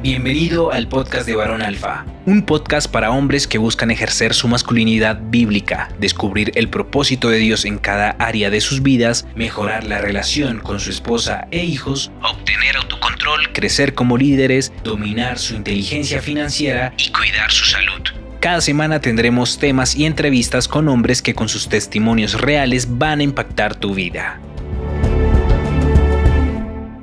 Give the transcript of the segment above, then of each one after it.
Bienvenido al podcast de Varón Alfa, un podcast para hombres que buscan ejercer su masculinidad bíblica, descubrir el propósito de Dios en cada área de sus vidas, mejorar la relación con su esposa e hijos, obtener autocontrol, crecer como líderes, dominar su inteligencia financiera y cuidar su salud. Cada semana tendremos temas y entrevistas con hombres que con sus testimonios reales van a impactar tu vida.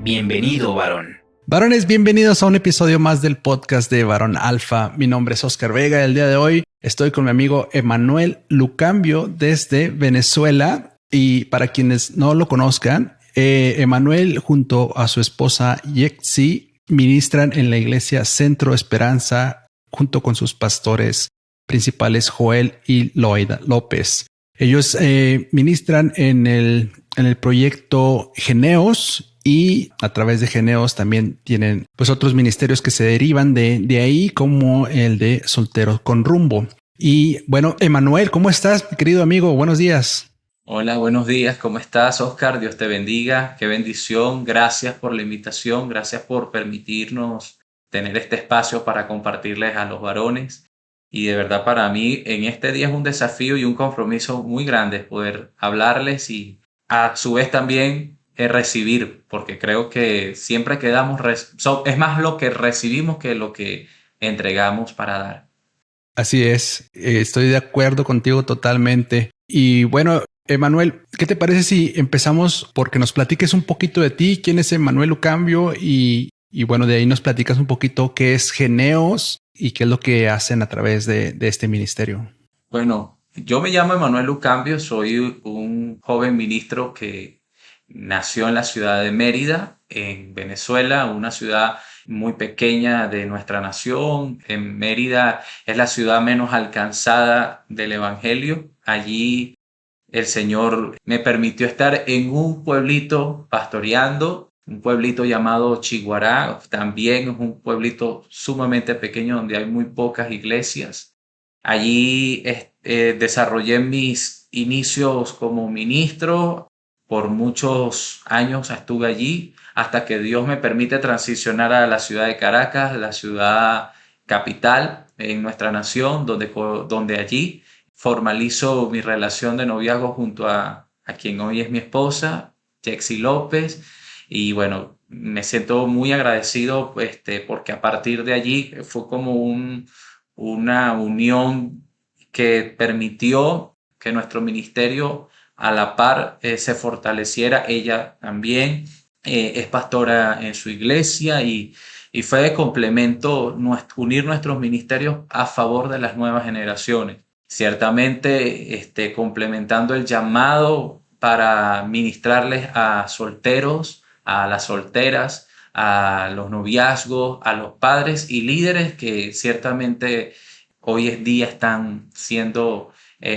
Bienvenido, varón. Varones, bienvenidos a un episodio más del podcast de Varón Alfa. Mi nombre es Oscar Vega y el día de hoy estoy con mi amigo Emanuel Lucambio desde Venezuela. Y para quienes no lo conozcan, Emanuel junto a su esposa Yexi ministran en la iglesia Centro Esperanza junto con sus pastores principales Joel y Loida López. Ellos ministran en el proyecto Geneos. Y a través de Geneos también tienen pues otros ministerios que se derivan de ahí, como el de Solteros con Rumbo. Y bueno, Emanuel, ¿cómo estás, mi querido amigo? Buenos días. Hola, buenos días. ¿Cómo estás, Oscar? Dios te bendiga. Qué bendición. Gracias por la invitación. Gracias por permitirnos tener este espacio para compartirles a los varones. Y de verdad para mí en este día es un desafío y un compromiso muy grande poder hablarles y a su vez también recibir, porque creo que siempre que damos, es más lo que recibimos que lo que entregamos para dar. Así es, estoy de acuerdo contigo totalmente. Y bueno, Emanuel, ¿qué te parece si empezamos porque nos platiques un poquito de ti? ¿Quién es Emanuel Lucambio? Y bueno, de ahí nos platicas un poquito qué es Geneos y qué es lo que hacen a través de este ministerio. Bueno, yo me llamo Emanuel Lucambio, soy un joven ministro que nació en la ciudad de Mérida, en Venezuela, una ciudad muy pequeña de nuestra nación. En Mérida es la ciudad menos alcanzada del Evangelio. Allí el Señor me permitió estar en un pueblito pastoreando, un pueblito llamado Chiguará. También es un pueblito sumamente pequeño donde hay muy pocas iglesias. Allí desarrollé mis inicios como ministro. Por muchos años estuve allí hasta que Dios me permite transicionar a la ciudad de Caracas, la ciudad capital en nuestra nación, donde allí formalizo mi relación de noviazgo junto a quien hoy es mi esposa, Yexi López. Y bueno, me siento muy agradecido porque a partir de allí fue como una unión que permitió que nuestro ministerio a la par se fortaleciera. Ella también es pastora en su iglesia y fue de complemento unir nuestros ministerios a favor de las nuevas generaciones. Ciertamente complementando el llamado para ministrarles a solteros, a las solteras, a los noviazgos, a los padres y líderes que ciertamente hoy en día están siendo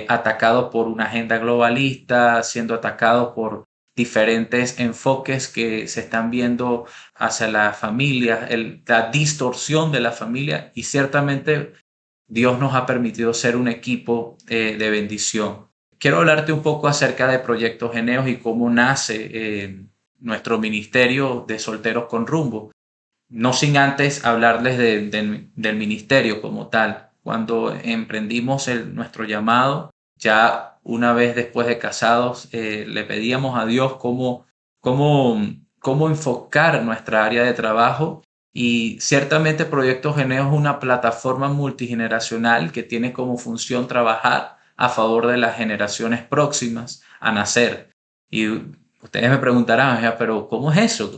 atacados por una agenda globalista, siendo atacados por diferentes enfoques que se están viendo hacia la familia, la distorsión de la familia, y ciertamente Dios nos ha permitido ser un equipo de bendición. Quiero hablarte un poco acerca de Proyecto Geneos y cómo nace nuestro ministerio de Solteros con Rumbo. No sin antes hablarles del ministerio como tal. Cuando emprendimos nuestro llamado, ya una vez después de casados, le pedíamos a Dios cómo enfocar nuestra área de trabajo. Y ciertamente Proyecto Geneo es una plataforma multigeneracional que tiene como función trabajar a favor de las generaciones próximas a nacer. Y ustedes me preguntarán, pero ¿cómo es eso?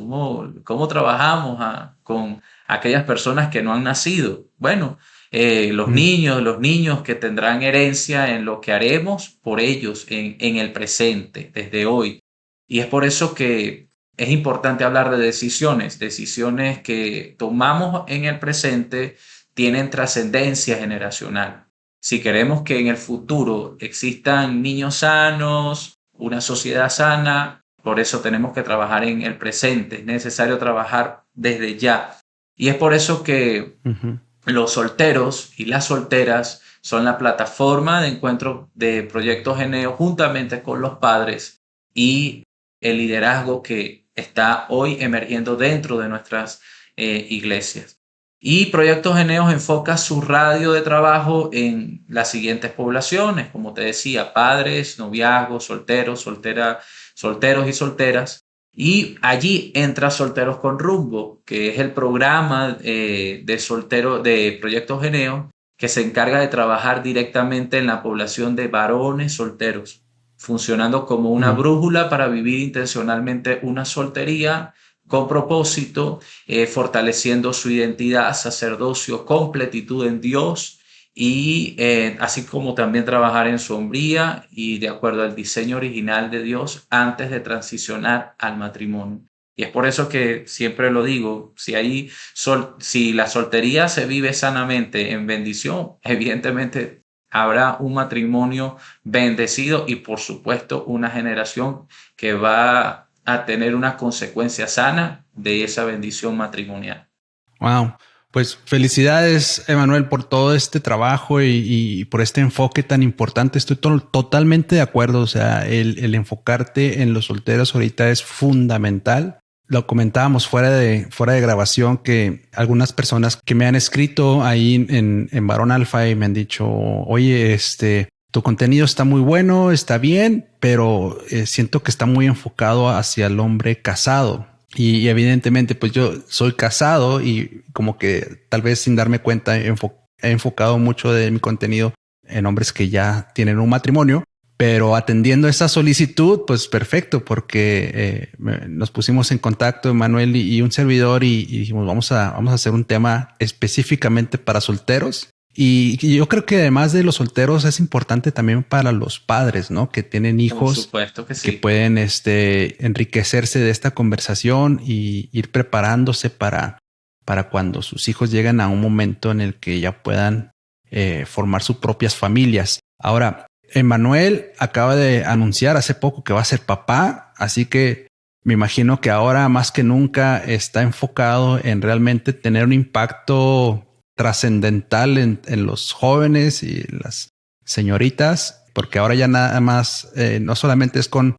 ¿Cómo trabajamos con aquellas personas que no han nacido? Bueno, los niños que tendrán herencia en lo que haremos por ellos en el presente, desde hoy. Y es por eso que es importante hablar de decisiones que tomamos en el presente tienen trascendencia generacional. Si queremos que en el futuro existan niños sanos, una sociedad sana, por eso tenemos que trabajar en el presente. Es necesario trabajar desde ya. Y es por eso que los solteros y las solteras son la plataforma de encuentro de Proyecto Geneo juntamente con los padres y el liderazgo que está hoy emergiendo dentro de nuestras iglesias. Y Proyectos Geneos enfoca su radio de trabajo en las siguientes poblaciones, como te decía, padres, noviazgos, solteros, solteros y solteras. Y allí entra Solteros con Rumbo, que es el programa de Proyectos Geneos que se encarga de trabajar directamente en la población de varones solteros, funcionando como una brújula para vivir intencionalmente una soltería con propósito, fortaleciendo su identidad, sacerdocio, completitud en Dios y así como también trabajar en su hombría y de acuerdo al diseño original de Dios antes de transicionar al matrimonio. Y es por eso que siempre lo digo, si la soltería se vive sanamente en bendición, evidentemente habrá un matrimonio bendecido y por supuesto una generación que va a tener una consecuencia sana de esa bendición matrimonial. Wow. Pues felicidades, Emanuel, por todo este trabajo y por este enfoque tan importante. Estoy totalmente de acuerdo. O sea, el enfocarte en los solteros ahorita es fundamental. Lo comentábamos fuera de grabación que algunas personas que me han escrito ahí en Varón Alfa y me han dicho, oye, tu contenido está muy bueno, está bien, pero siento que está muy enfocado hacia el hombre casado. Y evidentemente, pues yo soy casado y como que tal vez sin darme cuenta he enfocado mucho de mi contenido en hombres que ya tienen un matrimonio, pero atendiendo esa solicitud, pues perfecto, porque nos pusimos en contacto, Manuel y un servidor, y dijimos, vamos a hacer un tema específicamente para solteros. Y yo creo que además de los solteros es importante también para los padres, ¿no? Que tienen hijos. Por supuesto que sí. Que pueden enriquecerse de esta conversación y ir preparándose para cuando sus hijos lleguen a un momento en el que ya puedan formar sus propias familias. Ahora, Emanuel acaba de anunciar hace poco que va a ser papá, así que me imagino que ahora más que nunca está enfocado en realmente tener un impacto trascendental en los jóvenes y las señoritas, porque ahora ya nada más no solamente es con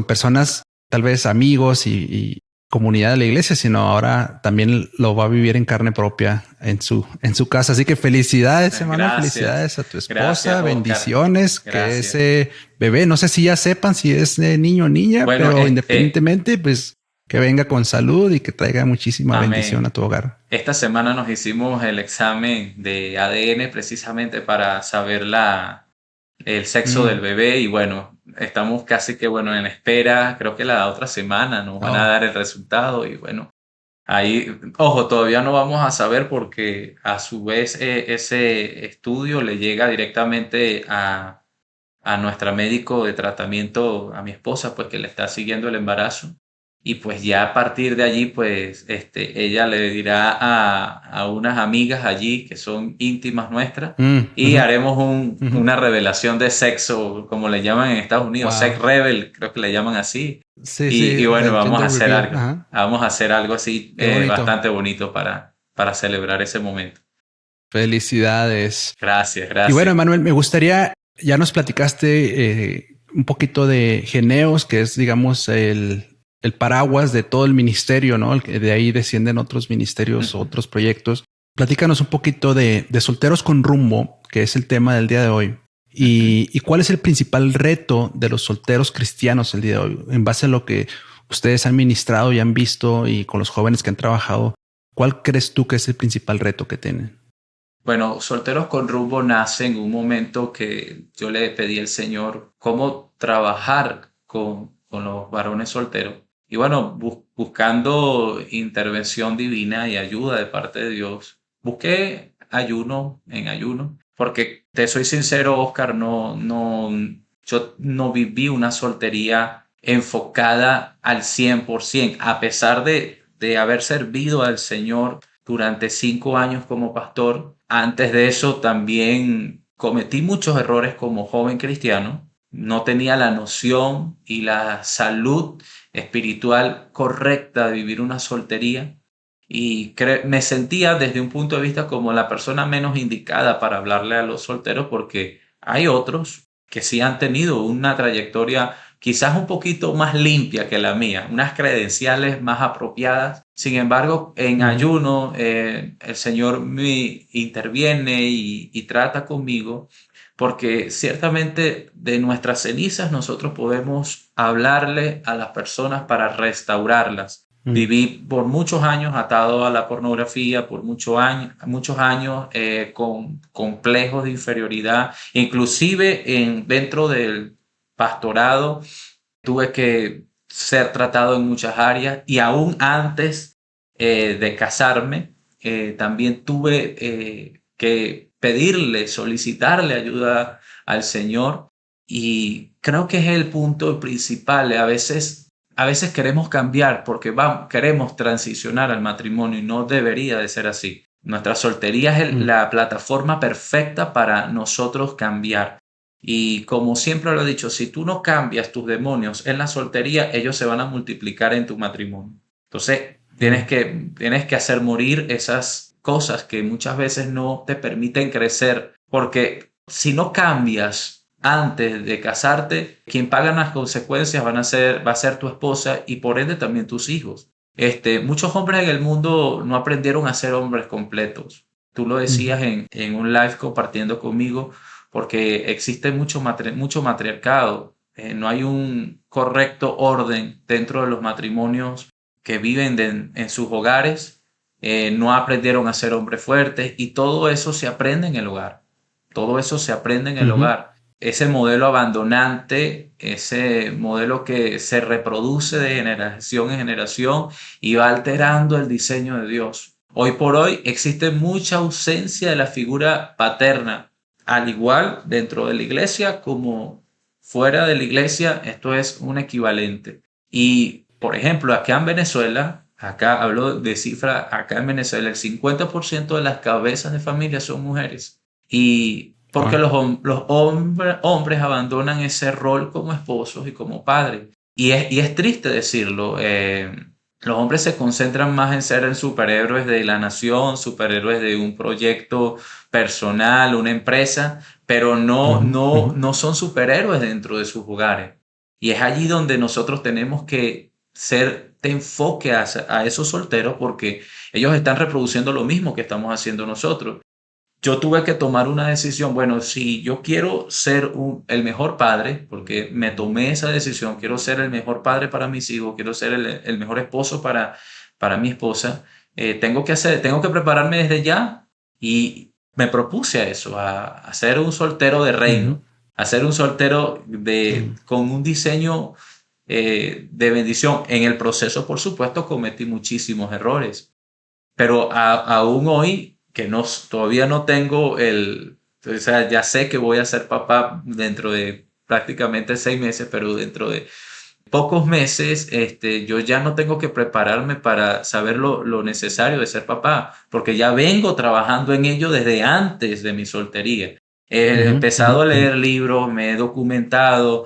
personas, tal vez amigos y comunidad de la iglesia, sino ahora también lo va a vivir en carne propia en su casa. Así que felicidades, hermano. Felicidades a tu esposa. Gracias, bendiciones. Gracias. Que ese bebé, no sé si ya sepan si es niño o niña, bueno, pero independientemente, pues que venga con salud y que traiga muchísima bendición a tu hogar. Esta semana nos hicimos el examen de ADN precisamente para saber el sexo del bebé y bueno, estamos casi que en espera. Creo que la otra semana nos van a dar el resultado y bueno, ahí, ojo, todavía no vamos a saber porque a su vez ese estudio le llega directamente a nuestra médico de tratamiento, a mi esposa, pues que le está siguiendo el embarazo. Y pues ya a partir de allí, pues ella le dirá a unas amigas allí que son íntimas nuestras y haremos una revelación de sexo, como le llaman en Estados Unidos, sex reveal, creo que le llaman así. Sí, y bueno, vamos a hacer algo. Vamos a hacer algo así bastante bonito para celebrar ese momento. Felicidades. Gracias. Y bueno, Emanuel, me gustaría, ya nos platicaste un poquito de Geneos, que es, digamos, el paraguas de todo el ministerio, ¿no? De ahí descienden otros ministerios, otros proyectos. Platícanos un poquito de Solteros con Rumbo, que es el tema del día de hoy. Y cuál es el principal reto de los solteros cristianos el día de hoy, en base a lo que ustedes han ministrado y han visto y con los jóvenes que han trabajado. ¿Cuál crees tú que es el principal reto que tienen? Bueno, Solteros con Rumbo nace en un momento que yo le pedí al Señor cómo trabajar con los varones solteros. Y bueno, buscando intervención divina y ayuda de parte de Dios, busqué ayuno, porque te soy sincero, Oscar, yo no viví una soltería enfocada al 100%, a pesar de haber servido al Señor durante 5 años como pastor. Antes de eso también cometí muchos errores como joven cristiano. No tenía la noción y la salud espiritual correcta de vivir una soltería y me sentía desde un punto de vista como la persona menos indicada para hablarle a los solteros porque hay otros que sí han tenido una trayectoria quizás un poquito más limpia que la mía, unas credenciales más apropiadas. Sin embargo, en ayuno, el Señor me interviene y trata conmigo, porque ciertamente de nuestras cenizas nosotros podemos hablarle a las personas para restaurarlas. Viví por muchos años atado a la pornografía, por muchos años con complejos de inferioridad, inclusive dentro del pastorado tuve que ser tratado en muchas áreas, y aún antes de casarme también tuve que pedirle, solicitarle ayuda al Señor, y creo que es el punto principal. A veces queremos cambiar porque queremos transicionar al matrimonio, y no debería de ser así. Nuestra soltería es la plataforma perfecta para nosotros cambiar. Y como siempre lo he dicho, si tú no cambias tus demonios en la soltería, ellos se van a multiplicar en tu matrimonio. Entonces, tienes que hacer morir esas cosas que muchas veces no te permiten crecer, porque si no cambias antes de casarte, quien paga las consecuencias va a ser tu esposa, y por ende también tus hijos. Muchos hombres en el mundo no aprendieron a ser hombres completos. Tú lo decías en un live compartiendo conmigo, porque existe mucho matriarcado. No hay un correcto orden dentro de los matrimonios que viven en sus hogares. No aprendieron a ser hombres fuertes, y todo eso se aprende en el hogar. Todo eso se aprende en el hogar. Ese modelo abandonante, ese modelo que se reproduce de generación en generación y va alterando el diseño de Dios. Hoy por hoy existe mucha ausencia de la figura paterna, al igual dentro de la iglesia como fuera de la iglesia. Esto es un equivalente. Y, por ejemplo, acá en Venezuela, acá hablo de cifra, acá en Venezuela el 50% de las cabezas de familia son mujeres. Y porque los hombres abandonan ese rol como esposos y como padres. Y es triste decirlo. Los hombres se concentran más en ser el superhéroes de la nación, superhéroes de un proyecto personal, una empresa, pero no son superhéroes dentro de sus hogares. Y es allí donde nosotros tenemos que ser de enfoque a esos solteros, porque ellos están reproduciendo lo mismo que estamos haciendo nosotros. Yo tuve que tomar una decisión. Bueno, si yo quiero ser el mejor padre, porque me tomé esa decisión, quiero ser el mejor padre para mis hijos, quiero ser el mejor esposo para mi esposa, tengo que prepararme desde ya, y me propuse a eso, a ser un soltero de reino, a ser un soltero con un diseño de bendición. En el proceso, por supuesto, cometí muchísimos errores, pero aún hoy que todavía no tengo o sea, ya sé que voy a ser papá dentro de prácticamente 6 meses, pero dentro de pocos meses, yo ya no tengo que prepararme para saber lo necesario de ser papá, porque ya vengo trabajando en ello desde antes de mi soltería. He empezado a leer libros, me he documentado,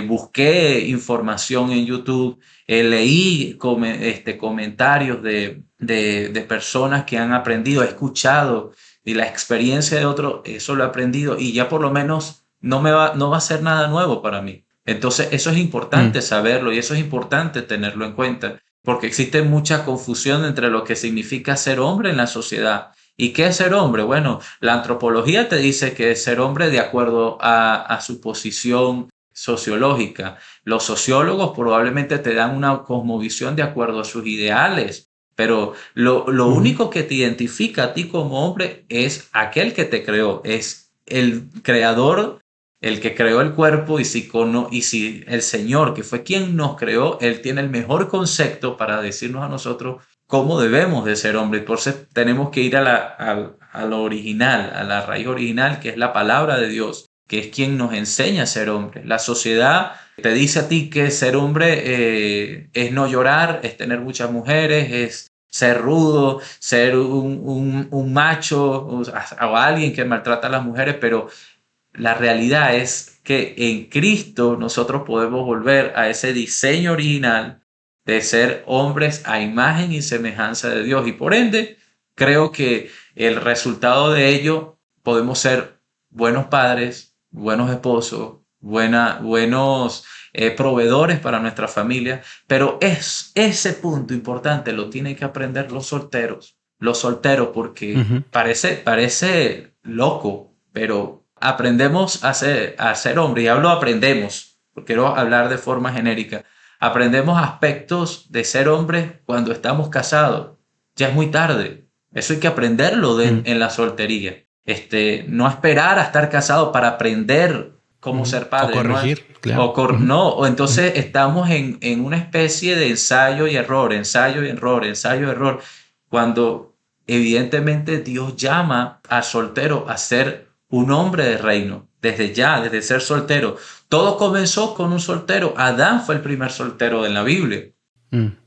busqué información en YouTube, leí comentarios de personas que han aprendido, he escuchado, y la experiencia de otros, eso lo he aprendido, y ya por lo menos no va a ser nada nuevo para mí. Entonces eso es importante saberlo, y eso es importante tenerlo en cuenta, porque existe mucha confusión entre lo que significa ser hombre en la sociedad. ¿Y qué es ser hombre? Bueno, la antropología te dice que es ser hombre de acuerdo a su posición sociológica. Los sociólogos probablemente te dan una cosmovisión de acuerdo a sus ideales, pero lo único que te identifica a ti como hombre es aquel que te creó, es el creador, el que creó el cuerpo. Y si el Señor, que fue quien nos creó, Él tiene el mejor concepto para decirnos a nosotros cómo debemos de ser hombres. Entonces tenemos que ir a lo original, a la raíz original, que es la palabra de Dios, que es quien nos enseña a ser hombre. La sociedad te dice a ti que ser hombre es no llorar, es tener muchas mujeres, es ser rudo, ser un macho o alguien que maltrata a las mujeres, pero la realidad es que en Cristo nosotros podemos volver a ese diseño original de ser hombres a imagen y semejanza de Dios, y por ende creo que el resultado de ello podemos ser buenos padres, buenos esposos, buenos proveedores para nuestra familia, pero ese punto importante lo tienen que aprender los solteros, porque parece loco, pero aprendemos a ser hombre, y hablo aprendemos, porque quiero hablar de forma genérica, aprendemos aspectos de ser hombre cuando estamos casados, ya es muy tarde, eso hay que aprenderlo en la soltería, no esperar a estar casado para aprender cómo ser padre. O corregir, ¿no? claro. O entonces estamos en una especie de ensayo y error, cuando evidentemente Dios llama al soltero a ser un hombre de reino, desde ser soltero. Todo comenzó con un soltero. Adán fue el primer soltero en la Biblia.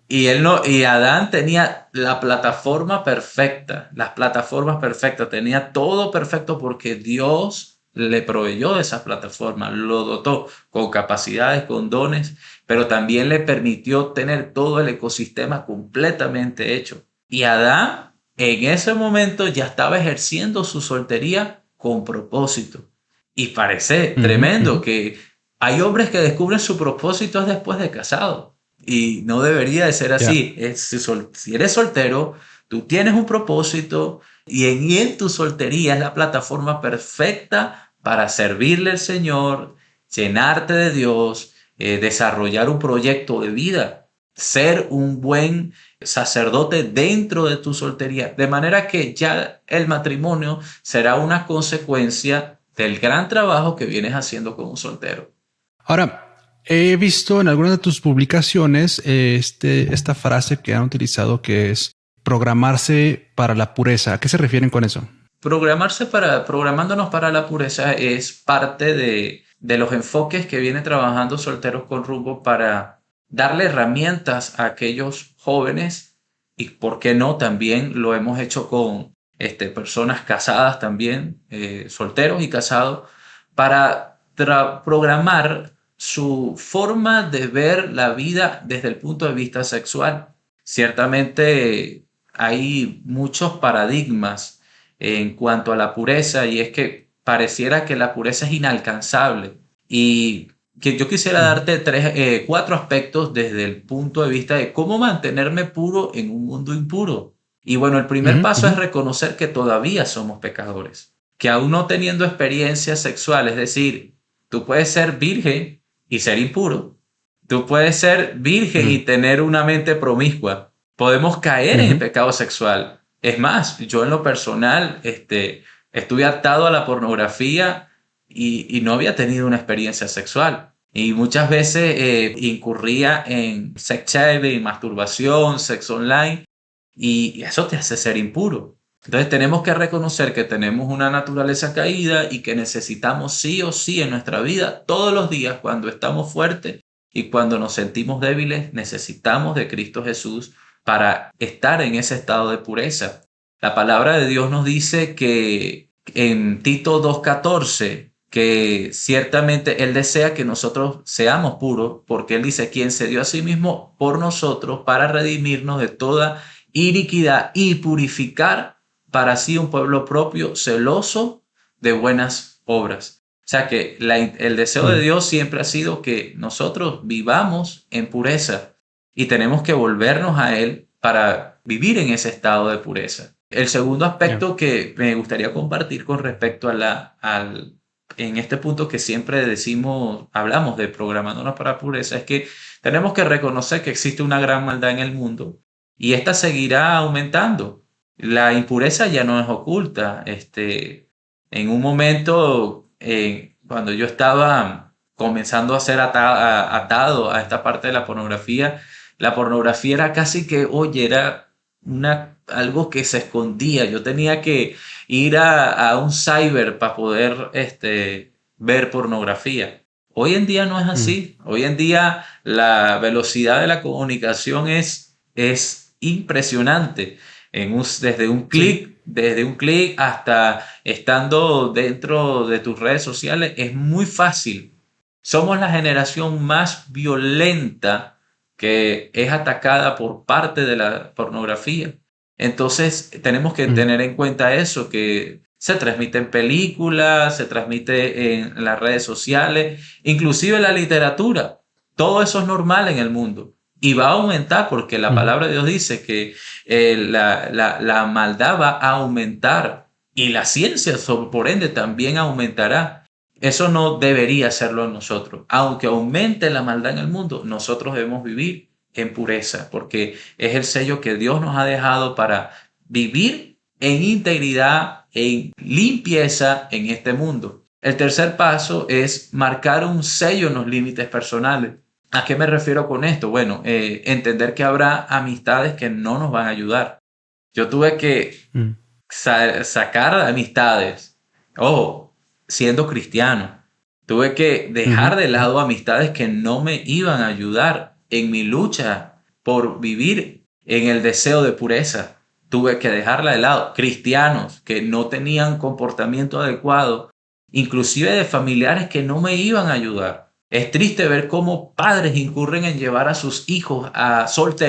Y Adán tenía la plataforma perfecta, las plataformas perfectas, tenía todo perfecto porque Dios le proveyó de esas plataformas, lo dotó con capacidades, con dones, pero también le permitió tener todo el ecosistema completamente hecho. Y Adán en ese momento ya estaba ejerciendo su soltería con propósito. Y parece tremendo que hay hombres que descubren su propósito después de casado. Y no debería de ser así. Si eres soltero, tú tienes un propósito y en tu soltería es la plataforma perfecta para servirle al Señor, llenarte de Dios, desarrollar un proyecto de vida, ser un buen sacerdote dentro de tu soltería. De manera que ya el matrimonio será una consecuencia del gran trabajo que vienes haciendo como soltero. Ahora, he visto en algunas de tus publicaciones esta frase que han utilizado que es programarse para la pureza. ¿A qué se refieren con eso? Programándonos para la pureza es parte de los enfoques que viene trabajando Solteros con Rumbo para darle herramientas a aquellos jóvenes, y por qué no, también lo hemos hecho con personas casadas también, solteros y casados, para programar su forma de ver la vida desde el punto de vista sexual. Ciertamente hay muchos paradigmas en cuanto a la pureza, y es que pareciera que la pureza es inalcanzable, y que yo quisiera darte 4 aspectos desde el punto de vista de cómo mantenerme puro en un mundo impuro. Y bueno, el primer paso es reconocer que todavía somos pecadores, que aún no teniendo experiencia sexual, es decir, tú puedes ser virgen y ser impuro, tú puedes ser virgen y tener una mente promiscua, podemos caer en el pecado sexual. Es más, yo en lo personal estuve atado a la pornografía y no había tenido una experiencia sexual. Y muchas veces incurría en sex shaving, masturbación, sexo online, y eso te hace ser impuro. Entonces tenemos que reconocer que tenemos una naturaleza caída y que necesitamos sí o sí en nuestra vida, todos los días, cuando estamos fuertes y cuando nos sentimos débiles, necesitamos de Cristo Jesús para estar en ese estado de pureza. La palabra de Dios nos dice que en Tito 2:14, que ciertamente Él desea que nosotros seamos puros, porque Él dice, quien se dio a sí mismo por nosotros para redimirnos de toda iniquidad y purificar para sí un pueblo propio, celoso de buenas obras. O sea que el deseo de Dios siempre ha sido que nosotros vivamos en pureza, y tenemos que volvernos a Él para vivir en ese estado de pureza. El segundo aspecto que me gustaría compartir con respecto en este punto que siempre hablamos de programándonos para pureza, es que tenemos que reconocer que existe una gran maldad en el mundo y esta seguirá aumentando. La impureza ya no es oculta. En un momento, cuando yo estaba comenzando a ser atado a esta parte de la pornografía era casi que, era algo que se escondía. Yo tenía que ir a un cyber para poder ver pornografía. Hoy en día no es así. Hoy en día la velocidad de la comunicación es impresionante. Desde un clic hasta estando dentro de tus redes sociales es muy fácil. Somos la generación más violenta que es atacada por parte de la pornografía. Entonces tenemos que tener en cuenta eso, que se transmite en películas, se transmite en las redes sociales, inclusive en la literatura. Todo eso es normal en el mundo y va a aumentar porque la palabra de Dios dice que la maldad va a aumentar y la ciencia, por ende, también aumentará. Eso no debería hacerlo nosotros. Aunque aumente la maldad en el mundo, nosotros debemos vivir en pureza porque es el sello que Dios nos ha dejado para vivir en integridad, en limpieza en este mundo. El tercer paso es marcar un sello en los límites personales. ¿A qué me refiero con esto? Bueno, entender que habrá amistades que no nos van a ayudar. Yo tuve que sacar amistades, siendo cristiano. Tuve que dejar de lado amistades que no me iban a ayudar en mi lucha por vivir en el deseo de pureza. Tuve que dejarla de lado. Cristianos que no tenían comportamiento adecuado, inclusive de familiares que no me iban a ayudar. Es triste ver cómo padres incurren en llevar a sus hijos a sus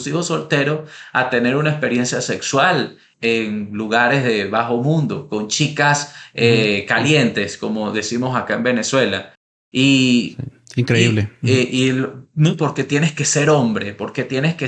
hijos solteros, a tener una experiencia sexual en lugares de bajo mundo, con chicas calientes, como decimos acá en Venezuela. Y increíble. No, porque tienes que ser hombre, porque tienes que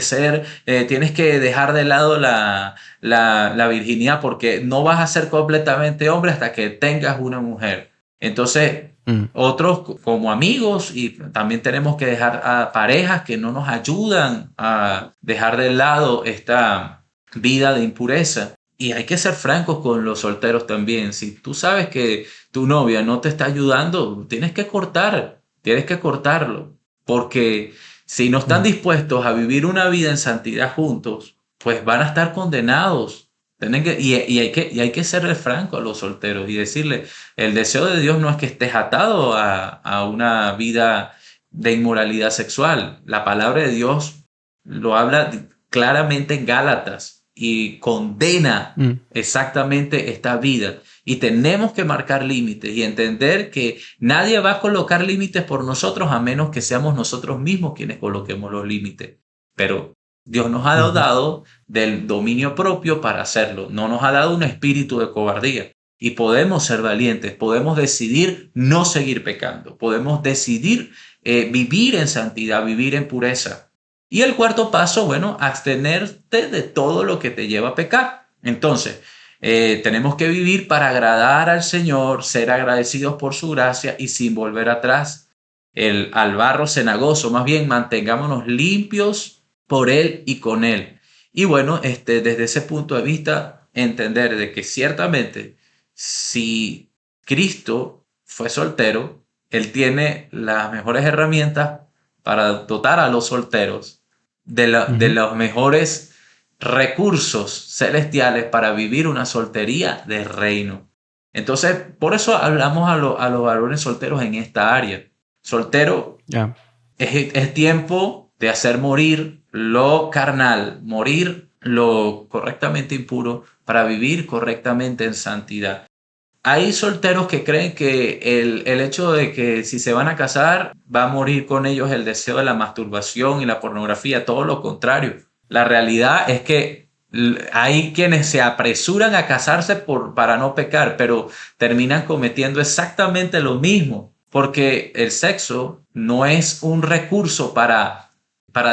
dejar de lado la virginidad, porque no vas a ser completamente hombre hasta que tengas una mujer. Entonces, otros como amigos, y también tenemos que dejar a parejas que no nos ayudan a dejar de lado esta vida de impureza. Y hay que ser francos con los solteros también. Si tú sabes que tu novia no te está ayudando, tienes que cortarlo. Porque si no están dispuestos a vivir una vida en santidad juntos, pues van a estar condenados. Hay que serle franco a los solteros y decirle, el deseo de Dios no es que estés atado a una vida de inmoralidad sexual. La palabra de Dios lo habla claramente en Gálatas y condena exactamente esta vida. Y tenemos que marcar límites y entender que nadie va a colocar límites por nosotros a menos que seamos nosotros mismos quienes coloquemos los límites. Pero Dios nos ha dado del dominio propio para hacerlo. No nos ha dado un espíritu de cobardía. Y podemos ser valientes, podemos decidir no seguir pecando, podemos decidir vivir en santidad, vivir en pureza. Y el cuarto paso, bueno, abstenerte de todo lo que te lleva a pecar. Entonces, tenemos que vivir para agradar al Señor, ser agradecidos por su gracia y sin volver atrás al barro cenagoso. Más bien, mantengámonos limpios por Él y con Él. Y bueno, desde ese punto de vista, entender de que ciertamente si Cristo fue soltero, Él tiene las mejores herramientas para dotar a los solteros de los mejores recursos celestiales para vivir una soltería de reino. Entonces, por eso hablamos a los varones solteros en esta área. Soltero es tiempo de hacer morir lo carnal, morir lo correctamente impuro para vivir correctamente en santidad. Hay solteros que creen que el hecho de que si se van a casar va a morir con ellos el deseo de la masturbación y la pornografía, todo lo contrario. La realidad es que hay quienes se apresuran a casarse para no pecar, pero terminan cometiendo exactamente lo mismo, porque el sexo no es un recurso para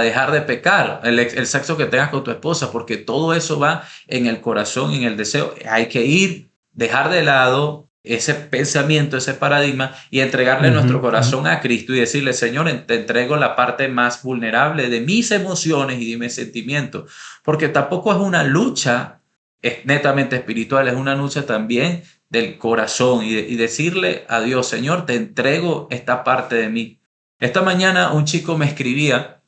dejar de pecar, el sexo que tengas con tu esposa, porque todo eso va en el corazón, en el deseo. Hay que dejar de lado ese pensamiento, ese paradigma y entregarle nuestro corazón a Cristo y decirle, Señor, te entrego la parte más vulnerable de mis emociones y de mis sentimientos, porque tampoco es una lucha netamente espiritual, es una lucha también del corazón y decirle a Dios, Señor, te entrego esta parte de mí. Esta mañana un chico me escribía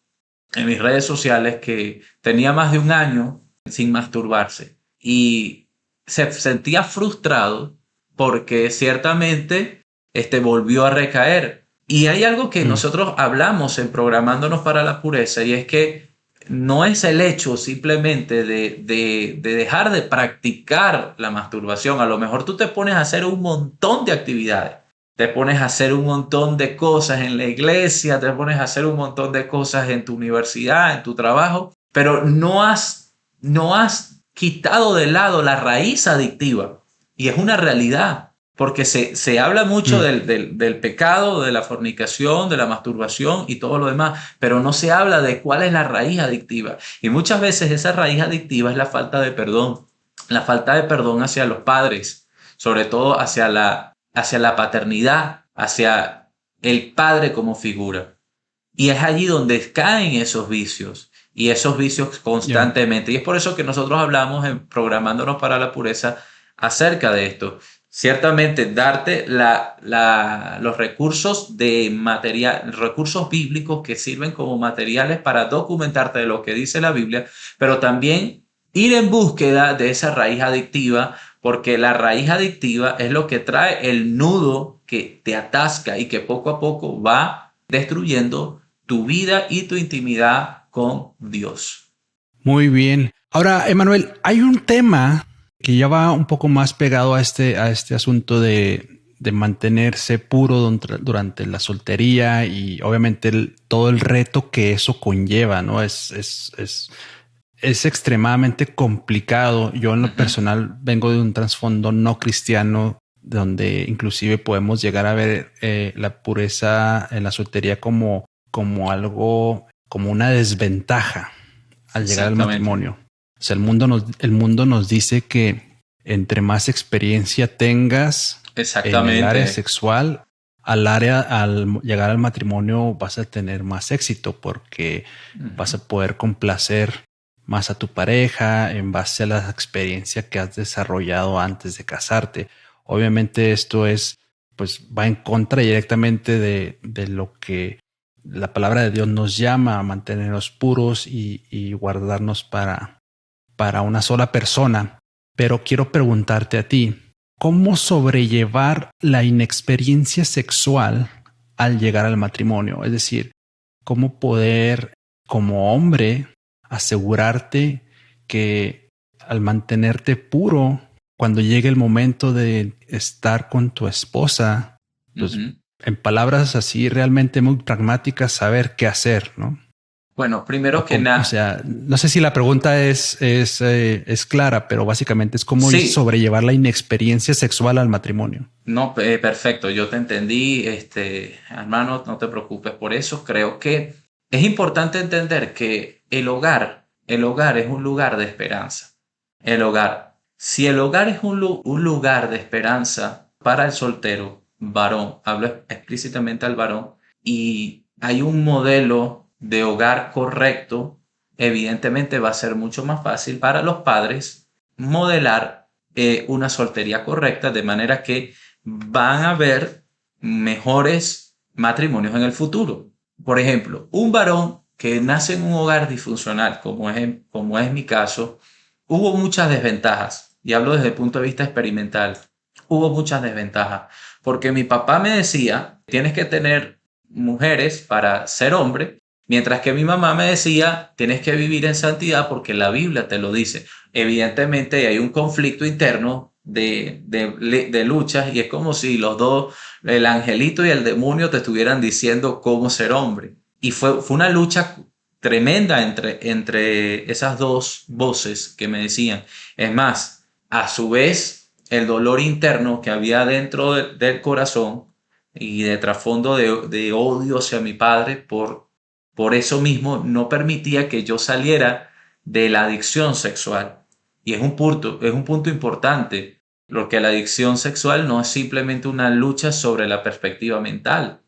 en mis redes sociales que tenía más de un año sin masturbarse y se sentía frustrado porque ciertamente volvió a recaer. Y hay algo que nosotros hablamos en Programándonos para la Pureza, y es que no es el hecho simplemente de dejar de practicar la masturbación. A lo mejor tú te pones a hacer un montón de actividades, te pones a hacer un montón de cosas en la iglesia, te pones a hacer un montón de cosas en tu universidad, en tu trabajo, pero no has quitado de lado la raíz adictiva. Y es una realidad. porque se habla mucho del pecado, de la fornicación, de la masturbación y todo lo demás, pero no se habla de cuál es la raíz adictiva. Y muchas veces esa raíz adictiva es la falta de perdón hacia los padres, sobre todo hacia la paternidad, hacia el padre como figura. Y es allí donde caen esos vicios, y esos vicios constantemente. Y es por eso que nosotros hablamos en Programándonos para la Pureza acerca de esto. Ciertamente, darte los recursos recursos bíblicos que sirven como materiales para documentarte de lo que dice la Biblia, pero también ir en búsqueda de esa raíz adictiva, porque la raíz adictiva es lo que trae el nudo que te atasca y que poco a poco va destruyendo tu vida y tu intimidad con Dios. Muy bien. Ahora, Emanuel, hay un tema que ya va un poco más pegado a este asunto de mantenerse puro durante la soltería y obviamente todo el reto que eso conlleva, ¿no? Es extremadamente complicado. Yo en lo personal vengo de un trasfondo no cristiano, donde inclusive podemos llegar a ver la pureza en la soltería como algo, como una desventaja al llegar al matrimonio. O sea, el mundo nos dice que entre más experiencia tengas en el área sexual, al llegar al matrimonio vas a tener más éxito porque vas a poder complacer más a tu pareja en base a la experiencia que has desarrollado antes de casarte. Obviamente esto pues va en contra directamente de lo que la palabra de Dios nos llama a mantenernos puros y guardarnos para una sola persona. Pero quiero preguntarte a ti, ¿cómo sobrellevar la inexperiencia sexual al llegar al matrimonio? Es decir, ¿cómo poder, como hombre, asegurarte que al mantenerte puro, cuando llegue el momento de estar con tu esposa, pues en palabras así realmente muy pragmáticas, saber qué hacer, ¿no? Bueno, primero que nada. O sea, no sé si la pregunta es clara, pero básicamente es cómo sobrellevar la inexperiencia sexual al matrimonio. No, perfecto, yo te entendí, hermano, no te preocupes por eso. Creo que es importante entender que el hogar es un lugar de esperanza. Si el hogar es un lugar de esperanza para el soltero varón, hablo explícitamente al varón, y hay un modelo de hogar correcto, evidentemente va a ser mucho más fácil para los padres modelar una soltería correcta, de manera que van a haber mejores matrimonios en el futuro. Por ejemplo, un varón que nace en un hogar disfuncional, como es mi caso, hubo muchas desventajas, y hablo desde el punto de vista experimental. Hubo muchas desventajas, porque mi papá me decía, tienes que tener mujeres para ser hombre, mientras que mi mamá me decía, tienes que vivir en santidad porque la Biblia te lo dice. Evidentemente hay un conflicto interno de luchas, y es como si los dos, el angelito y el demonio, te estuvieran diciendo cómo ser hombre. Y fue una lucha tremenda entre esas dos voces que me decían. Es más, a su vez, el dolor interno que había dentro del corazón y de trasfondo de odio hacia mi padre por eso mismo no permitía que yo saliera de la adicción sexual. Y es un punto importante, porque la adicción sexual no es simplemente una lucha sobre la perspectiva mental.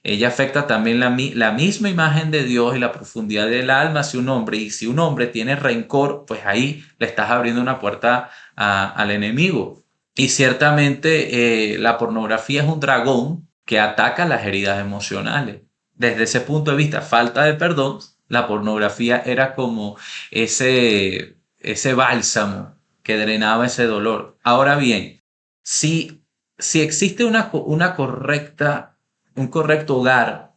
Ella afecta también la misma imagen de Dios y la profundidad del alma hacia un hombre. Y si un hombre tiene rencor, pues ahí le estás abriendo una puerta al enemigo. Y ciertamente la pornografía es un dragón que ataca las heridas emocionales. Desde ese punto de vista, falta de perdón, la pornografía era como ese bálsamo que drenaba ese dolor. Ahora bien, si existe un correcto hogar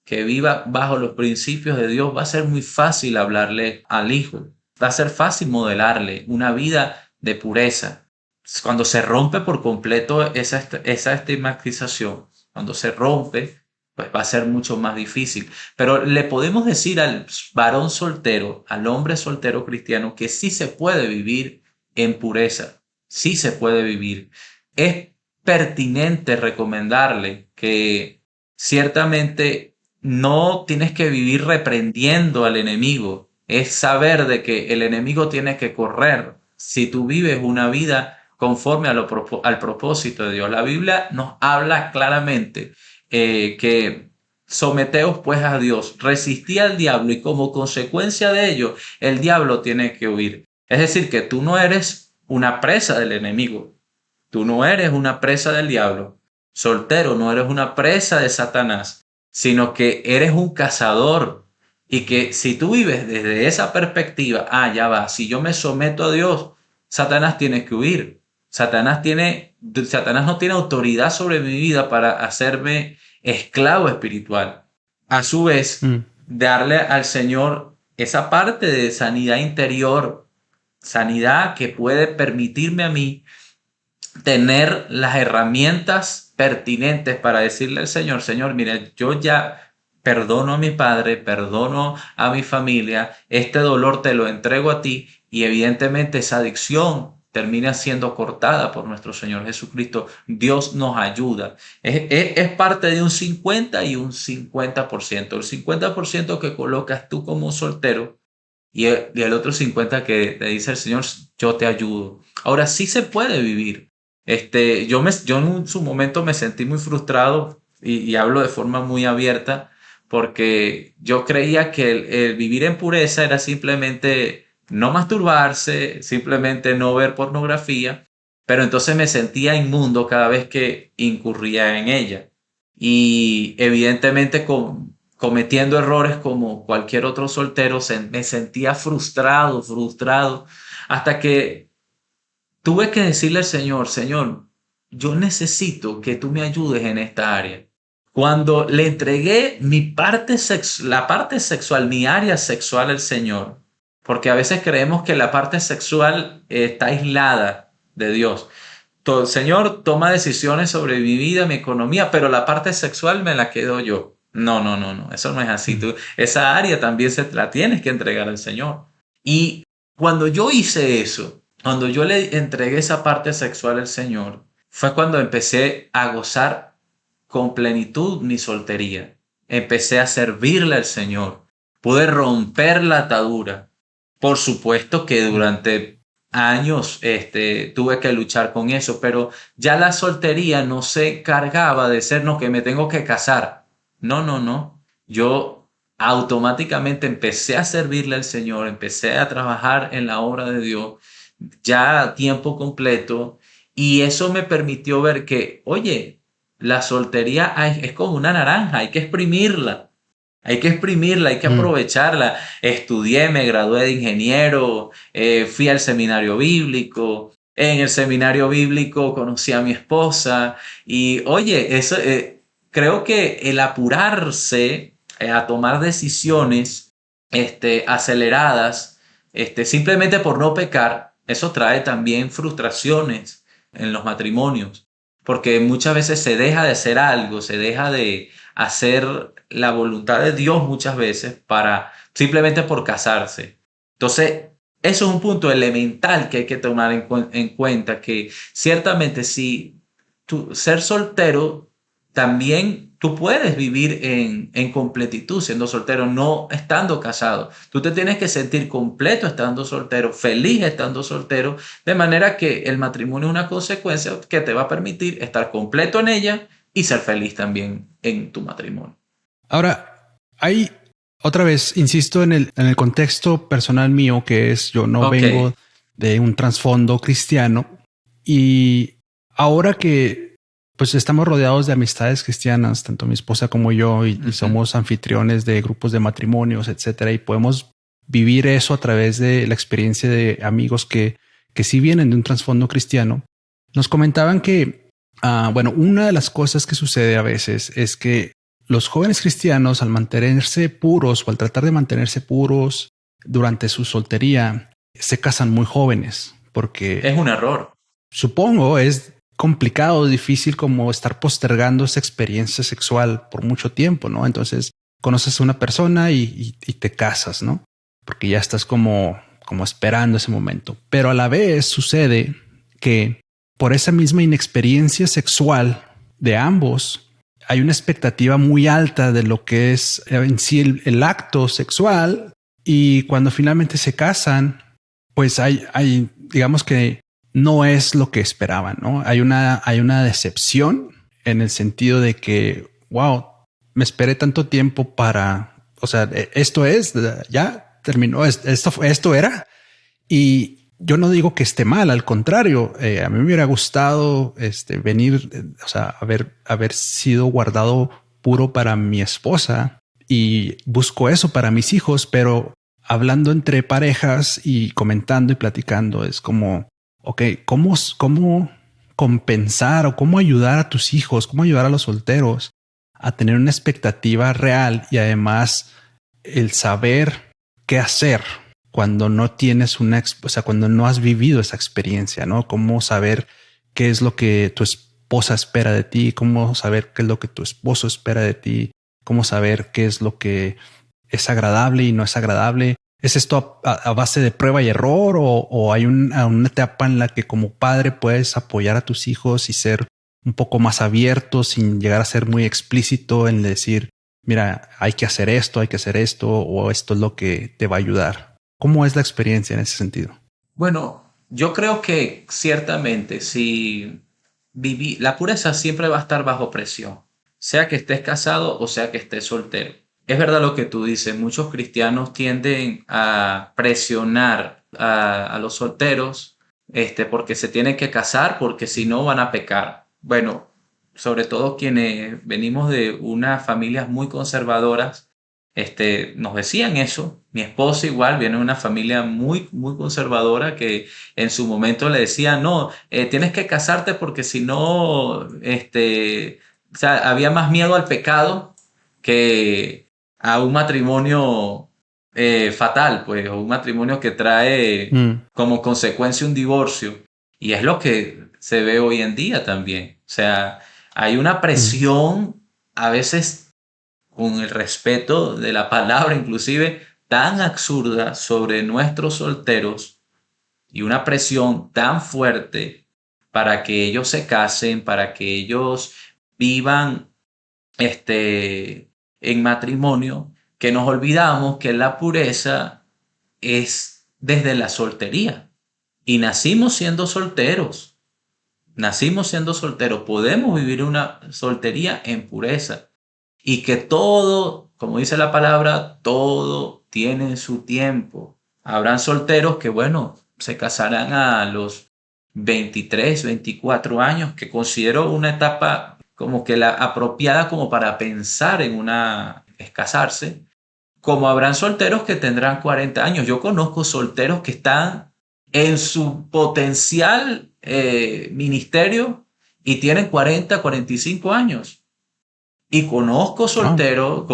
que viva bajo los principios de Dios, va a ser muy fácil hablarle al hijo, va a ser fácil modelarle una vida de pureza. Cuando se rompe por completo esa estigmatización, cuando se rompe, pues va a ser mucho más difícil. Pero le podemos decir al varón soltero, al hombre soltero cristiano, que sí se puede vivir en pureza, sí se puede vivir. Es pertinente recomendarle que ciertamente no tienes que vivir reprendiendo al enemigo. Es saber de que el enemigo tiene que correr si tú vives una vida conforme al propósito de Dios. La Biblia nos habla claramente que someteos pues a Dios, resistí al diablo y como consecuencia de ello el diablo tiene que huir. Es decir, que tú no eres una presa del enemigo, tú no eres una presa del diablo, soltero, no eres una presa de Satanás, sino que eres un cazador. Y que si tú vives desde esa perspectiva, ya va, si yo me someto a Dios, Satanás tiene que huir. Satanás no tiene autoridad sobre mi vida para hacerme esclavo espiritual. A su vez, darle al Señor esa parte de sanidad interior, sanidad que puede permitirme a mí tener las herramientas pertinentes para decirle al Señor, Señor, mira, yo ya perdono a mi padre, perdono a mi familia, este dolor te lo entrego a ti y evidentemente esa adicción termina siendo cortada por nuestro Señor Jesucristo. Dios nos ayuda. Es parte de un 50 y un 50%. El 50% que colocas tú como soltero y el otro 50% que te dice el Señor, yo te ayudo. Ahora sí se puede vivir. Yo en su momento me sentí muy frustrado y hablo de forma muy abierta porque yo creía que el vivir en pureza era simplemente no masturbarse, simplemente no ver pornografía, pero entonces me sentía inmundo cada vez que incurría en ella. Y evidentemente cometiendo errores como cualquier otro soltero, me sentía frustrado, hasta que tuve que decirle al Señor, Señor, yo necesito que tú me ayudes en esta área. Cuando le entregué la parte sexual, mi área sexual al Señor, porque a veces creemos que la parte sexual está aislada de Dios. Señor, toma decisiones sobre mi vida, mi economía, pero la parte sexual me la quedo yo. No, eso no es así. Esa área también la tienes que entregar al Señor. Y cuando yo hice eso, cuando yo le entregué esa parte sexual al Señor, fue cuando empecé a gozar con plenitud mi soltería. Empecé a servirle al Señor. Pude romper la atadura. Por supuesto que durante años tuve que luchar con eso, pero ya la soltería no se cargaba de ser, no, que me tengo que casar. No. Yo automáticamente empecé a servirle al Señor, empecé a trabajar en la obra de Dios ya a tiempo completo y eso me permitió ver que, oye, la soltería es como una naranja, hay que exprimirla, hay que aprovecharla. Estudié, me gradué de ingeniero, fui al seminario bíblico. En el seminario bíblico conocí a mi esposa y oye, eso creo que el apurarse a tomar decisiones aceleradas, simplemente por no pecar, eso trae también frustraciones en los matrimonios, porque muchas veces se deja de hacer algo, se deja de hacer la voluntad de Dios muchas veces simplemente por casarse. Entonces, eso es un punto elemental que hay que tomar en cuenta, que ciertamente si ser soltero, también tú puedes vivir en completitud siendo soltero, no estando casado. Tú te tienes que sentir completo estando soltero, feliz estando soltero, de manera que el matrimonio es una consecuencia que te va a permitir estar completo en ella y ser feliz también en tu matrimonio. Ahora, hay otra vez, insisto en el contexto personal mío, que es yo no vengo de un trasfondo cristiano y ahora que pues estamos rodeados de amistades cristianas, tanto mi esposa como yo, y somos anfitriones de grupos de matrimonios, etcétera, y podemos vivir eso a través de la experiencia de amigos que sí vienen de un trasfondo cristiano. Nos comentaban que, una de las cosas que sucede a veces es que los jóvenes cristianos, al mantenerse puros o al tratar de mantenerse puros durante su soltería, se casan muy jóvenes, porque es un error. Supongo es complicado, difícil como estar postergando esa experiencia sexual por mucho tiempo, ¿no? Entonces conoces a una persona y te casas, ¿no? Porque ya estás como esperando ese momento. Pero a la vez sucede que por esa misma inexperiencia sexual de ambos, hay una expectativa muy alta de lo que es en sí el acto sexual, y cuando finalmente se casan, pues hay, digamos que no es lo que esperaban, ¿no? Hay una decepción en el sentido de que, wow, me esperé tanto tiempo para, o sea, esto es, ya terminó, esto era. Y yo no digo que esté mal, al contrario, a mí me hubiera gustado venir, o sea, haber sido guardado puro para mi esposa, y busco eso para mis hijos, pero hablando entre parejas y comentando y platicando, es como, ok, ¿cómo compensar o cómo ayudar a tus hijos, cómo ayudar a los solteros a tener una expectativa real, y además el saber qué hacer cuando no tienes o sea, cuando no has vivido esa experiencia, ¿no? Cómo saber qué es lo que tu esposa espera de ti, cómo saber qué es lo que tu esposo espera de ti, cómo saber qué es lo que es agradable y no es agradable. ¿Es esto a base de prueba y error, o hay una etapa en la que como padre puedes apoyar a tus hijos y ser un poco más abierto sin llegar a ser muy explícito en decir, mira, hay que hacer esto, o esto es lo que te va a ayudar? ¿Cómo es la experiencia en ese sentido? Bueno, yo creo que ciertamente la pureza siempre va a estar bajo presión, sea que estés casado o sea que estés soltero. Es verdad lo que tú dices, muchos cristianos tienden a presionar a los solteros, porque se tienen que casar, porque si no van a pecar. Bueno, sobre todo quienes venimos de unas familias muy conservadoras, nos decían eso. Mi esposa igual viene de una familia muy, muy conservadora, que en su momento le decía, no, tienes que casarte porque si no, o sea, había más miedo al pecado que a un matrimonio fatal, pues, o un matrimonio que trae como consecuencia un divorcio. Y es lo que se ve hoy en día también. O sea, hay una presión, a veces con el respeto de la palabra inclusive, tan absurda sobre nuestros solteros, y una presión tan fuerte para que ellos se casen, para que ellos vivan en matrimonio, que nos olvidamos que la pureza es desde la soltería. Y nacimos siendo solteros. Podemos vivir una soltería en pureza. Y que todo, como dice la palabra, todo tiene su tiempo. Habrán solteros que, bueno, se casarán a los 23, 24 años, que considero una etapa como que la apropiada como para pensar en es casarse. Como habrán solteros que tendrán 40 años. Yo conozco solteros que están en su potencial ministerio y tienen 40, 45 años. Y conozco solteros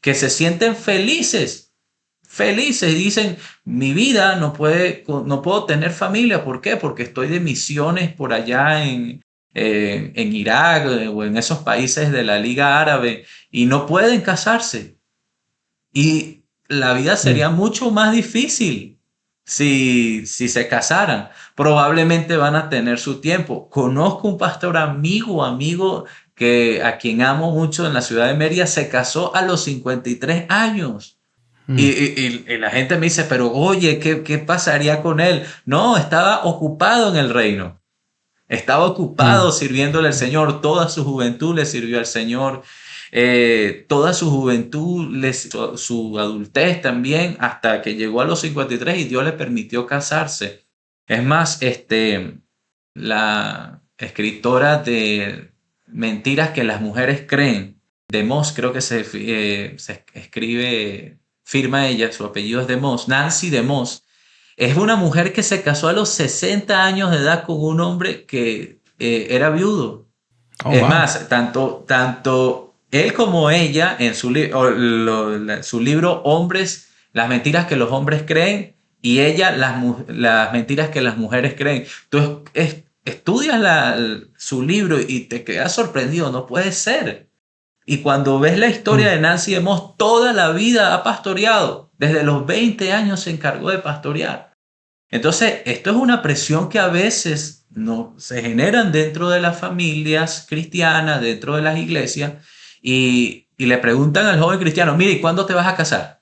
que se sienten felices, y dicen, mi vida no puedo tener familia. ¿Por qué? Porque estoy de misiones por allá en Irak o en esos países de la Liga Árabe, y no pueden casarse. Y la vida sería mucho más difícil si se casaran. Probablemente van a tener su tiempo. Conozco un pastor amigo a quien amo mucho en la ciudad de Mérida, se casó a los 53 años. Y la gente me dice, pero oye, ¿qué pasaría con él? No, estaba ocupado en el reino. Estaba ocupado sirviéndole al Señor. Toda su juventud le sirvió al Señor. Toda su juventud, su adultez también, hasta que llegó a los 53 y Dios le permitió casarse. Es más, la escritora de Mentiras que las mujeres creen, DeMoss, creo que se escribe, firma ella, su apellido es DeMoss, Nancy DeMoss. Es una mujer que se casó a los 60 años de edad con un hombre que era viudo. Más, tanto él como ella, en su libro Hombres, las mentiras que los hombres creen, y ella, las mentiras que las mujeres creen. Tú estudias su libro y te quedas sorprendido, no puede ser. Y cuando ves la historia de Nancy DeMoss, toda la vida ha pastoreado. Desde los 20 años se encargó de pastorear. Entonces, esto es una presión que a veces no se generan dentro de las familias cristianas, dentro de las iglesias, y le preguntan al joven cristiano, mire, ¿y cuándo te vas a casar?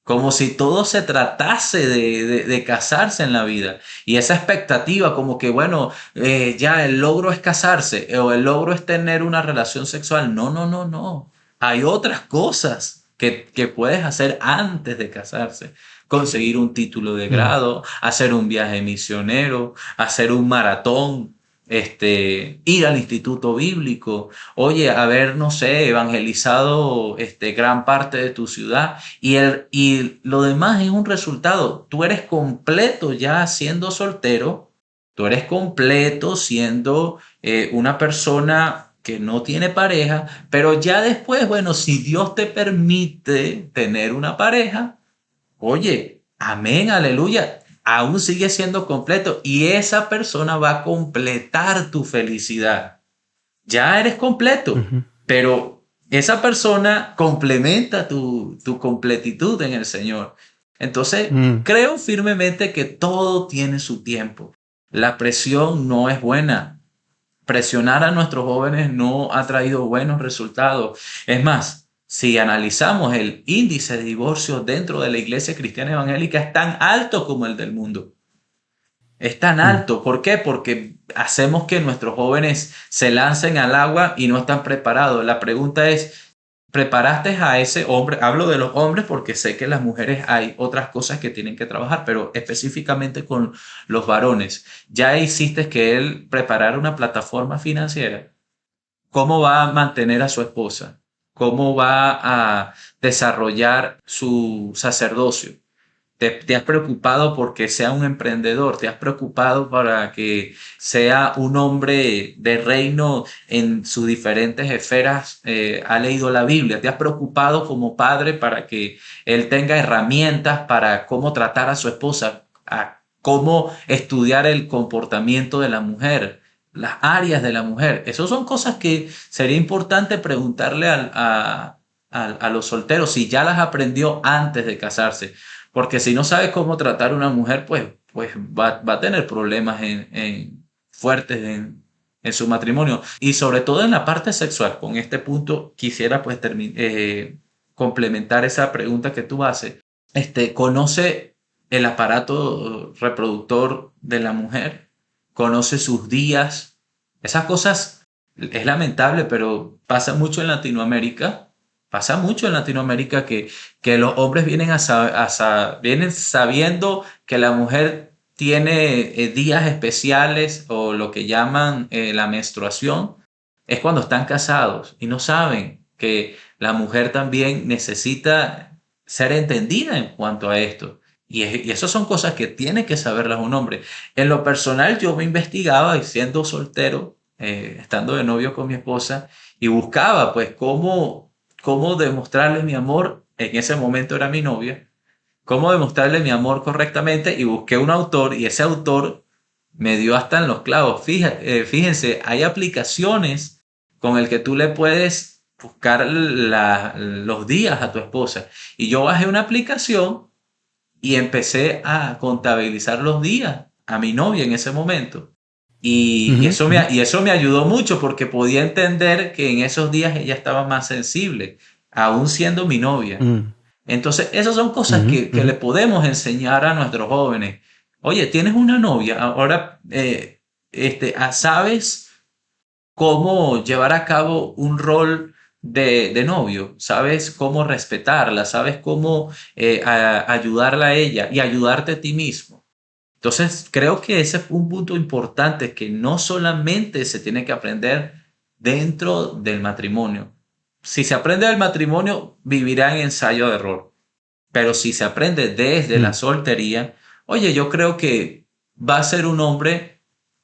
Como si todo se tratase de casarse en la vida. Y esa expectativa como que, bueno, ya el logro es casarse o el logro es tener una relación sexual. No, no, no, no. Hay otras cosas que puedes hacer antes de casarse. Conseguir un título de Mm. grado, hacer un viaje misionero, hacer un maratón, ir al instituto bíblico, oye, haber, no sé, evangelizado gran parte de tu ciudad y lo demás es un resultado. Tú eres completo ya siendo soltero, tú eres completo siendo una persona que no tiene pareja, pero ya después, bueno, si Dios te permite tener una pareja, oye, amén, aleluya, aún sigue siendo completo y esa persona va a completar tu felicidad. Ya eres completo, Ujú. pero esa persona complementa tu completitud en el Señor. Entonces, Mm. creo firmemente que todo tiene su tiempo. La presión no es buena. Presionar a nuestros jóvenes no ha traído buenos resultados. Es más, si analizamos el índice de divorcio dentro de la iglesia cristiana evangélica es tan alto como el del mundo. Es tan Mm. alto. ¿Por qué? Porque hacemos que nuestros jóvenes se lancen al agua y no están preparados. La pregunta es, ¿preparaste a ese hombre? Hablo de los hombres porque sé que las mujeres hay otras cosas que tienen que trabajar, pero específicamente con los varones. ¿Ya hiciste que él preparara una plataforma financiera? ¿Cómo va a mantener a su esposa? ¿Cómo va a desarrollar su sacerdocio? ¿Te has preocupado porque sea un emprendedor? ¿Te has preocupado para que sea un hombre de reino en sus diferentes esferas? ¿Ha leído la Biblia? ¿Te has preocupado como padre para que él tenga herramientas para cómo tratar a su esposa, a cómo estudiar el comportamiento de la mujer, las áreas de la mujer? Esas son cosas que sería importante preguntarle a los solteros si ya las aprendió antes de casarse. Porque si no sabe cómo tratar a una mujer, pues va a tener problemas fuertes en su matrimonio. Y sobre todo en la parte sexual. Con este punto quisiera pues complementar esa pregunta que tú haces. ¿Conoce el aparato reproductor de la mujer? ¿Conoce sus días? Esas cosas es lamentable, pero pasa mucho en Latinoamérica. Pasa mucho en Latinoamérica que los hombres vienen sabiendo que la mujer tiene días especiales o lo que llaman la menstruación, es cuando están casados y no saben que la mujer también necesita ser entendida en cuanto a esto. Y eso son cosas que tiene que saberlas un hombre. En lo personal, yo me investigaba y siendo soltero, estando de novio con mi esposa, y buscaba pues cómo demostrarle mi amor, en ese momento era mi novia, cómo demostrarle mi amor correctamente y busqué un autor y ese autor me dio hasta en los clavos. Fíjense, hay aplicaciones con el que tú le puedes buscar los días a tu esposa. Y yo bajé una aplicación y empecé a contabilizar los días a mi novia en ese momento. Y Ujú. eso Ujú. y eso me ayudó mucho porque podía entender que en esos días ella estaba más sensible, aún siendo mi novia. Mm. Entonces, esas son cosas Ujú. que Ujú. le podemos enseñar a nuestros jóvenes. Oye, tienes una novia, ahora sabes cómo llevar a cabo un rol de novio, sabes cómo respetarla, sabes cómo ayudarla a ella y ayudarte a ti mismo. Entonces, creo que ese fue un punto importante que no solamente se tiene que aprender dentro del matrimonio. Si se aprende del matrimonio, vivirá en ensayo de error. Pero si se aprende desde la Mm. soltería, oye, yo creo que va a ser un hombre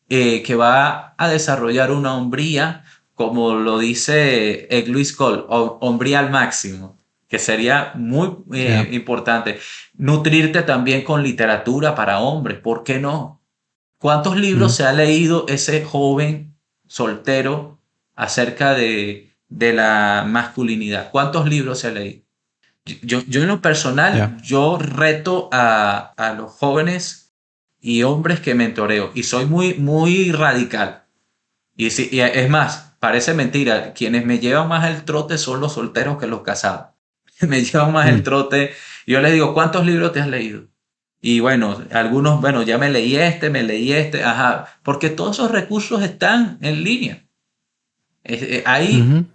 que va a desarrollar una hombría, como lo dice Luis Cole, hombría al máximo, que sería muy Ya. importante. Nutrirte también con literatura para hombres, ¿por qué no? ¿Cuántos libros Mm. se ha leído ese joven soltero acerca de la masculinidad? ¿Cuántos libros se ha leído? Yo en lo personal, yo reto a los jóvenes y hombres que mentoreo y soy muy, muy radical. Y es más, parece mentira, quienes me llevan más el trote son los solteros que los casados. Me llevan más el trote. Yo les digo, ¿cuántos libros te has leído? Y bueno, algunos, bueno, ya me leí este, ajá, porque todos esos recursos están en línea. Hay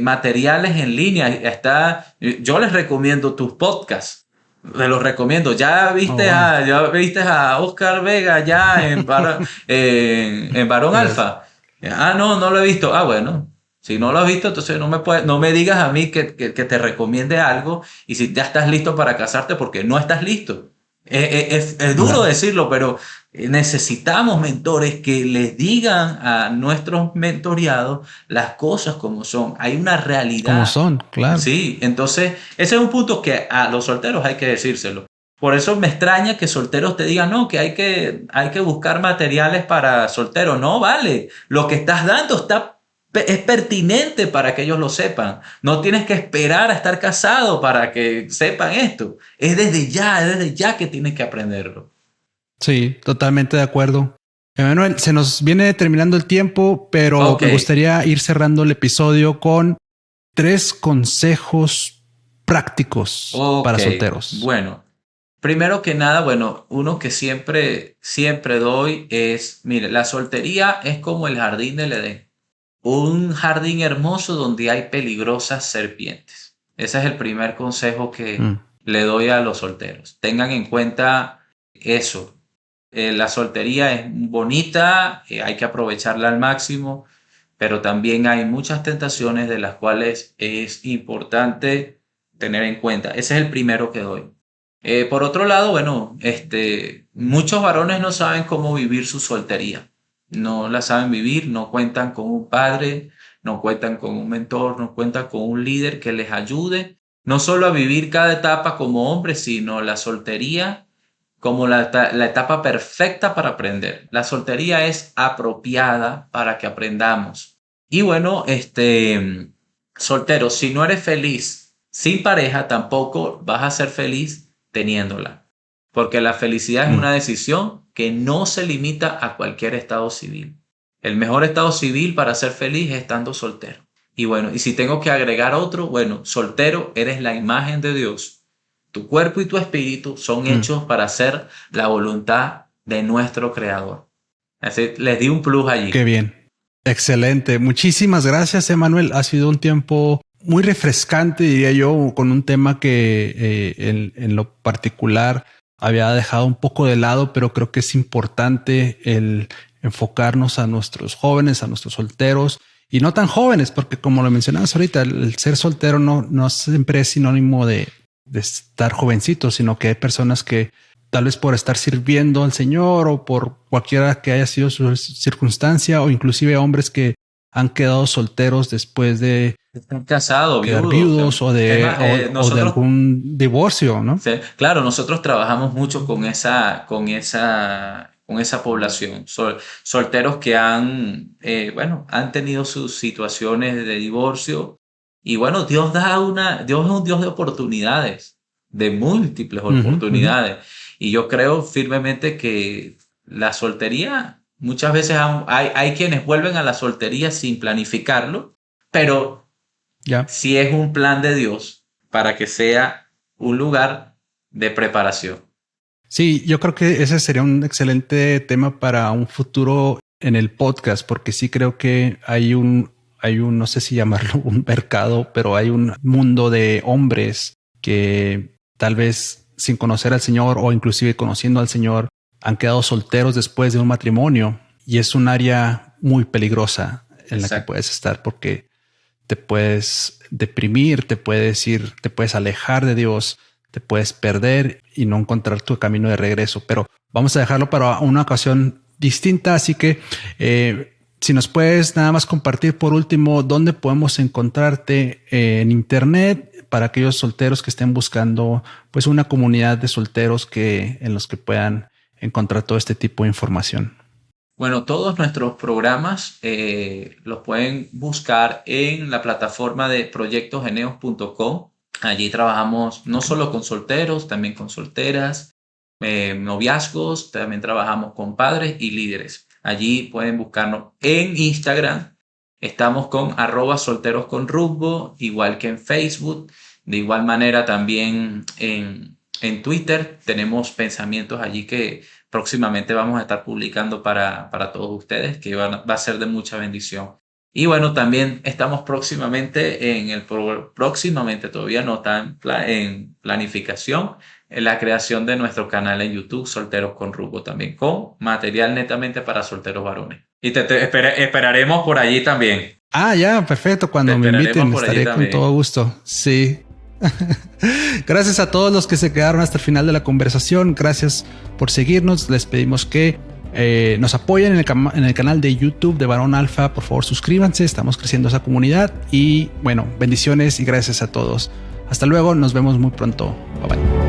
materiales en línea. Yo les recomiendo tus podcasts. Les los recomiendo. Ya viste a Oscar Vega ya en Varón Alfa. No lo he visto. Bueno. Si no lo has visto, entonces no me digas a mí que te recomiende algo y si ya estás listo para casarte porque no estás listo. Es duro decirlo, pero necesitamos mentores que les digan a nuestros mentoreados las cosas como son. Hay una realidad. Como son, claro. Sí, entonces ese es un punto que a los solteros hay que decírselo. Por eso me extraña que solteros te digan, no, que hay que buscar materiales para solteros. No, vale, lo que estás dando es pertinente para que ellos lo sepan. No tienes que esperar a estar casado para que sepan esto. Es desde ya que tienes que aprenderlo. Sí, totalmente de acuerdo. Emanuel, se nos viene terminando el tiempo, pero me gustaría ir cerrando el episodio con 3 consejos prácticos para solteros. Bueno, primero que nada, uno que siempre doy es, mire, la soltería es como el jardín del Edén. Un jardín hermoso donde hay peligrosas serpientes. Ese es el primer consejo que le doy a los solteros. Tengan en cuenta eso. La soltería es bonita, hay que aprovecharla al máximo, pero también hay muchas tentaciones de las cuales es importante tener en cuenta. Ese es el primero que doy. Por otro lado, muchos varones no saben cómo vivir su soltería. No la saben vivir, no cuentan con un padre, no cuentan con un mentor, no cuentan con un líder que les ayude, no solo a vivir cada etapa como hombres, sino la soltería como la etapa perfecta para aprender. La soltería es apropiada para que aprendamos. Y soltero, si no eres feliz sin pareja, tampoco vas a ser feliz teniéndola. Porque la felicidad es una decisión que no se limita a cualquier estado civil. El mejor estado civil para ser feliz es estando soltero. Y si tengo que agregar otro, soltero, eres la imagen de Dios. Tu cuerpo y tu espíritu son hechos para hacer la voluntad de nuestro Creador. Así les di un plus allí. Qué bien. Excelente. Muchísimas gracias, Emanuel. Ha sido un tiempo muy refrescante, diría yo, con un tema que en lo particular había dejado un poco de lado, pero creo que es importante el enfocarnos a nuestros jóvenes, a nuestros solteros y no tan jóvenes, porque como lo mencionabas ahorita, el ser soltero no siempre es sinónimo de estar jovencito, sino que hay personas que tal vez por estar sirviendo al Señor o por cualquiera que haya sido su circunstancia, o inclusive hombres que han quedado solteros después de estar casados, viudos o de algún divorcio, ¿no? Sí, claro, nosotros trabajamos mucho con esa población, solteros que han tenido sus situaciones de divorcio. Y Dios es un Dios de oportunidades, de múltiples oportunidades. Y yo creo firmemente que la soltería, muchas veces hay quienes vuelven a la soltería sin planificarlo, pero sí es un plan de Dios para que sea un lugar de preparación. Sí, yo creo que ese sería un excelente tema para un futuro en el podcast, porque sí creo que hay un, no sé si llamarlo un mercado, pero hay un mundo de hombres que tal vez sin conocer al Señor o inclusive conociendo al Señor han quedado solteros después de un matrimonio, y es un área muy peligrosa en la que puedes estar, porque te puedes deprimir, te puedes alejar de Dios, te puedes perder y no encontrar tu camino de regreso. Pero vamos a dejarlo para una ocasión distinta. Así que si nos puedes nada más compartir por último dónde podemos encontrarte en internet para aquellos solteros que estén buscando pues una comunidad de solteros en los que puedan encontrar todo este tipo de información. Bueno, todos nuestros programas los pueden buscar en la plataforma de proyectogeneos.com. Allí trabajamos no solo con solteros, también con solteras, noviazgos, también trabajamos con padres y líderes. Allí pueden buscarnos en Instagram. Estamos con @solterosconrumbo, igual que en Facebook. De igual manera también en Twitter tenemos pensamientos allí que próximamente vamos a estar publicando para todos ustedes, que va a ser de mucha bendición. Y bueno, también estamos próximamente todavía no está en planificación, en la creación de nuestro canal en YouTube, Solteros con Rumbo, también con material netamente para solteros varones. Y esperaremos por allí también. Ah, ya, perfecto. Cuando me inviten estaré con todo gusto. Sí. Gracias a todos los que se quedaron hasta el final de la conversación. Gracias por seguirnos. Les pedimos que nos apoyen en el canal de YouTube de Varón Alfa. Por favor, suscríbanse. Estamos creciendo esa comunidad. Y bueno, bendiciones y gracias a todos. Hasta luego. Nos vemos muy pronto. Bye bye.